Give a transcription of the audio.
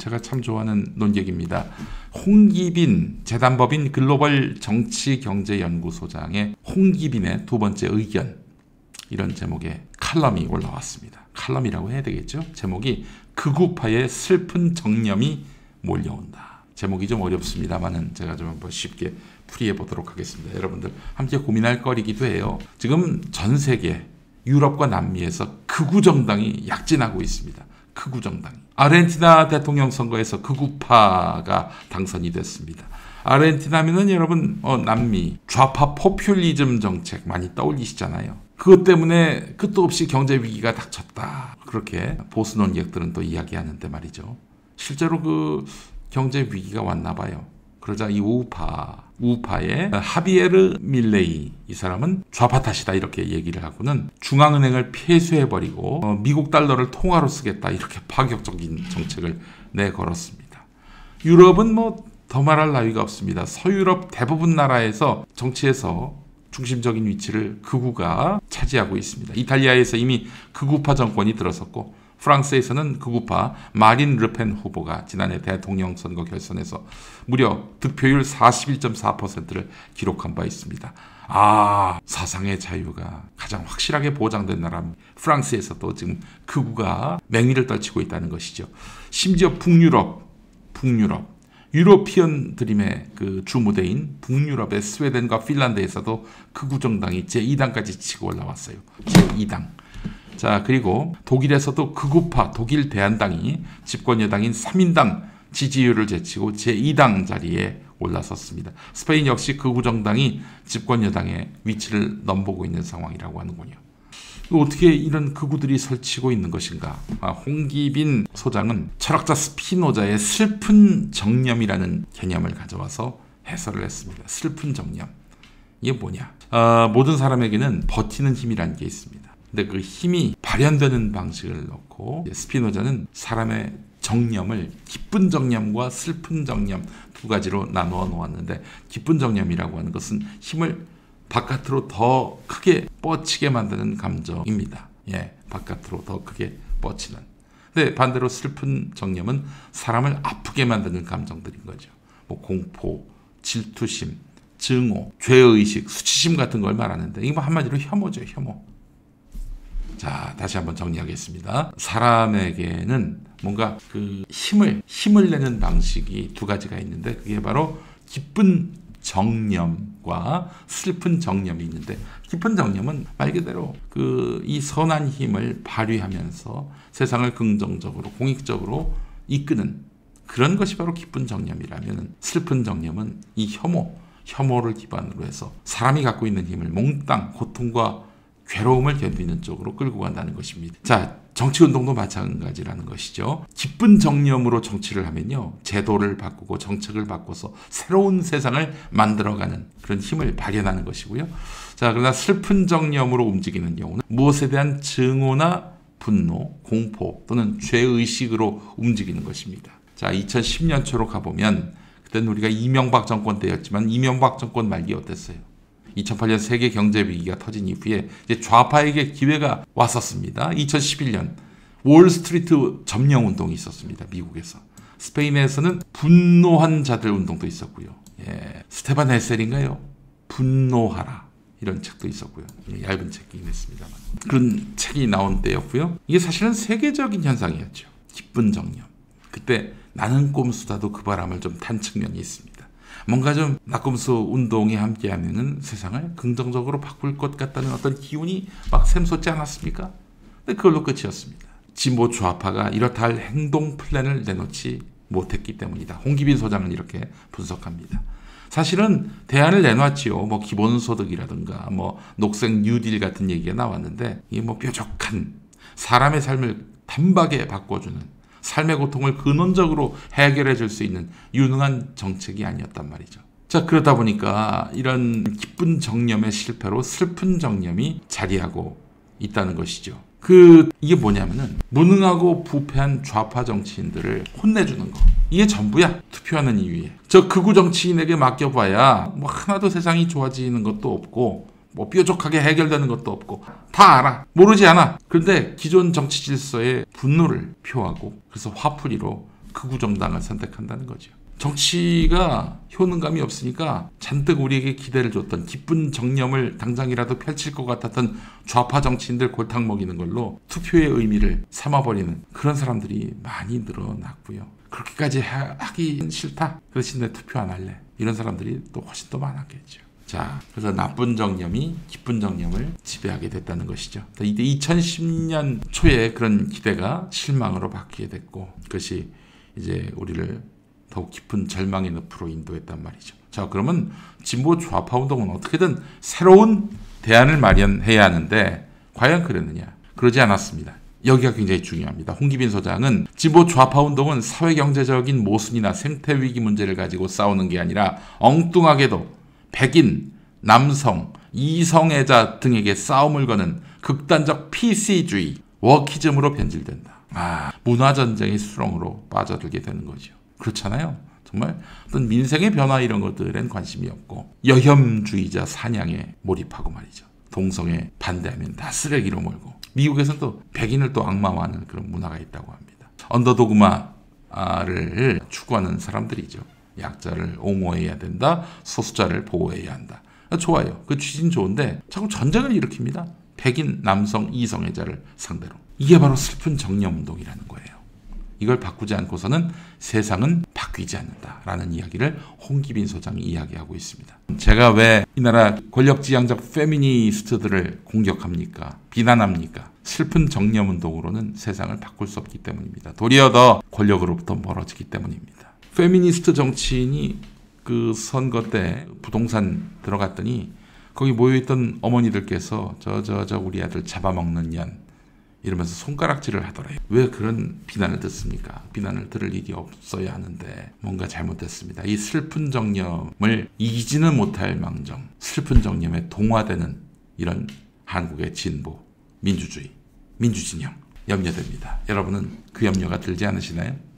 제가 참 좋아하는 논객입니다. 홍기빈 재단법인 글로벌 정치경제연구소장의 홍기빈의 두 번째 의견, 이런 제목의 칼럼이 올라왔습니다. 칼럼이라고 해야 되겠죠? 제목이 극우파의 슬픈 정념이 몰려온다. 제목이 좀 어렵습니다만은 제가 좀 한번 쉽게 풀이해 보도록 하겠습니다. 여러분들 함께 고민할 거리기도 해요. 지금 전 세계 유럽과 남미에서 극우 정당이 약진하고 있습니다. 극우 정당이. 아르헨티나 대통령 선거에서 극우파가 당선이 됐습니다. 아르헨티나면은 여러분 남미 좌파 포퓰리즘 정책 많이 떠올리시잖아요. 그것 때문에 끝도 없이 경제 위기가 닥쳤다. 그렇게 보수 논객들은 또 이야기하는데 말이죠. 실제로 그 경제 위기가 왔나 봐요. 그러자 이 우파의 하비에르 밀레이, 이 사람은 좌파 탓이다 이렇게 얘기를 하고는 중앙은행을 폐쇄해버리고 미국 달러를 통화로 쓰겠다 이렇게 파격적인 정책을 내걸었습니다. 유럽은 뭐 더 말할 나위가 없습니다. 서유럽 대부분 나라에서 정치에서 중심적인 위치를 극우가 차지하고 있습니다. 이탈리아에서 이미 극우파 정권이 들어섰고 프랑스에서는 극우파 마린 르펜 후보가 지난해 대통령 선거 결선에서 무려 득표율 41.4%를 기록한 바 있습니다. 사상의 자유가 가장 확실하게 보장된 나라 프랑스에서도 지금 극우가 맹위를 떨치고 있다는 것이죠. 심지어 북유럽 유로피언 드림의 그 주무대인 북유럽의 스웨덴과 핀란드에서도 극우 정당이 제2당까지 치고 올라왔어요. 제2당. 자, 그리고 독일에서도 극우파 독일 대한당이 집권 여당인 3인당 지지율을 제치고 제2당 자리에 올라섰습니다. 스페인 역시 극우 정당이 집권 여당의 위치를 넘보고 있는 상황이라고 하는군요. 어떻게 이런 극우들이 설치고 있는 것인가? 홍기빈 소장은 철학자 스피노자의 슬픈 정념이라는 개념을 가져와서 해설을 했습니다. 슬픈 정념. 이게 뭐냐? 모든 사람에게는 버티는 힘이라는 게 있습니다. 근데 그 힘이 발현되는 방식을 놓고 스피노자는 사람의 정념을 기쁜 정념과 슬픈 정념 두 가지로 나누어 놓았는데, 기쁜 정념이라고 하는 것은 힘을 바깥으로 더 크게 뻗치게 만드는 감정입니다. 바깥으로 더 크게 뻗치는. 근데 반대로 슬픈 정념은 사람을 아프게 만드는 감정들인 거죠. 뭐 공포, 질투심, 증오, 죄의식, 수치심 같은 걸 말하는데 이거 한마디로 혐오죠, 혐오. 자, 다시 한번 정리하겠습니다. 사람에게는 뭔가 그 힘을 내는 방식이 두 가지가 있는데, 그게 바로 기쁜 정념과 슬픈 정념이 있는데, 기쁜 정념은 말 그대로 이 선한 힘을 발휘하면서 세상을 긍정적으로 공익적으로 이끄는 그런 것이 바로 기쁜 정념이라면, 슬픈 정념은 이 혐오를 기반으로 해서 사람이 갖고 있는 힘을 몽땅 고통과 괴로움을 견디는 쪽으로 끌고 간다는 것입니다. 자, 정치운동도 마찬가지라는 것이죠. 기쁜 정념으로 정치를 하면요, 제도를 바꾸고 정책을 바꿔서 새로운 세상을 만들어가는 그런 힘을 발현하는 것이고요. 자, 그러나 슬픈 정념으로 움직이는 경우는 무엇에 대한 증오나 분노, 공포 또는 죄의식으로 움직이는 것입니다. 자, 2010년 초로 가보면 그때는 우리가 이명박 정권 때였지만 이명박 정권 말기 어땠어요? 2008년 세계 경제 위기가 터진 이후에 이제 좌파에게 기회가 왔었습니다. 2011년 월스트리트 점령 운동이 있었습니다. 미국에서. 스페인에서는 분노한 자들 운동도 있었고요. 스테반 헤셀인가요? 분노하라. 이런 책도 있었고요. 얇은 책이긴 했습니다만. 그런 책이 나온 때였고요. 이게 사실은 세계적인 현상이었죠. 기쁜 정념. 그때 나는 꼼수다도 그 바람을 좀 탄 측면이 있습니다. 뭔가 좀 낙검수 운동에 함께하면은 세상을 긍정적으로 바꿀 것 같다는 어떤 기운이 막 샘솟지 않았습니까? 근데 그걸로 끝이었습니다. 진보 좌파가 이렇다 할 행동 플랜을 내놓지 못했기 때문이다. 홍기빈 소장은 이렇게 분석합니다. 사실은 대안을 내놨지요. 뭐 기본소득이라든가 뭐 녹색 뉴딜 같은 얘기가 나왔는데, 이게 뭐 뾰족한 사람의 삶을 단박에 바꿔주는, 삶의 고통을 근원적으로 해결해 줄 수 있는 유능한 정책이 아니었단 말이죠. 자, 그러다 보니까 이런 기쁜 정념의 실패로 슬픈 정념이 자리하고 있다는 것이죠. 이게 뭐냐면은 무능하고 부패한 좌파 정치인들을 혼내주는 거. 이게 전부야. 투표하는 이유에. 저 극우 정치인에게 맡겨봐야 뭐 하나도 세상이 좋아지는 것도 없고 뭐 뾰족하게 해결되는 것도 없고 다 알아. 모르지 않아. 그런데 기존 정치 질서에 분노를 표하고 그래서 화풀이로 극우 정당을 선택한다는 거죠. 정치가 효능감이 없으니까 잔뜩 우리에게 기대를 줬던 기쁜 정념을 당장이라도 펼칠 것 같았던 좌파 정치인들 골탕 먹이는 걸로 투표의 의미를 삼아버리는 그런 사람들이 많이 늘어났고요. 그렇게까지 하기 싫다. 그 대신 내 투표 안 할래. 이런 사람들이 또 훨씬 더 많았겠죠. 자, 그래서 나쁜 정념이 기쁜 정념을 지배하게 됐다는 것이죠. 이때 2010년 초에 그런 기대가 실망으로 바뀌게 됐고 그것이 이제 우리를 더욱 깊은 절망의 늪으로 인도했단 말이죠. 자, 그러면 진보 좌파 운동은 어떻게든 새로운 대안을 마련해야 하는데 과연 그랬느냐? 그러지 않았습니다. 여기가 굉장히 중요합니다. 홍기빈 소장은 진보 좌파 운동은 사회경제적인 모순이나 생태위기 문제를 가지고 싸우는 게 아니라 엉뚱하게도 백인, 남성, 이성애자 등에게 싸움을 거는 극단적 PC주의, 워키즘으로 변질된다. 문화전쟁의 수렁으로 빠져들게 되는 거죠. 그렇잖아요. 정말 어떤 민생의 변화 이런 것들엔 관심이 없고 여혐주의자 사냥에 몰입하고 말이죠. 동성애 반대하면 다 쓰레기로 몰고 미국에서는 또 백인을 또 악마화하는 그런 문화가 있다고 합니다. 언더도그마를 추구하는 사람들이죠. 약자를 옹호해야 된다. 소수자를 보호해야 한다. 좋아요. 그 취지는 좋은데 자꾸 전쟁을 일으킵니다. 백인, 남성, 이성애자를 상대로. 이게 바로 슬픈 정념운동이라는 거예요. 이걸 바꾸지 않고서는 세상은 바뀌지 않는다라는 이야기를 홍기빈 소장이 이야기하고 있습니다. 제가 왜 이 나라 권력지향적 페미니스트들을 공격합니까? 비난합니까? 슬픈 정념운동으로는 세상을 바꿀 수 없기 때문입니다. 도리어 더 권력으로부터 멀어지기 때문입니다. 페미니스트 정치인이 그 선거 때 부동산 들어갔더니 거기 모여있던 어머니들께서 저 우리 아들 잡아먹는 년 이러면서 손가락질을 하더래요. 왜 그런 비난을 듣습니까? 비난을 들을 일이 없어야 하는데 뭔가 잘못됐습니다. 이 슬픈 정념을 이기지는 못할 망정, 슬픈 정념에 동화되는 이런 한국의 진보, 민주주의, 민주진영 염려됩니다. 여러분은 그 염려가 들지 않으시나요?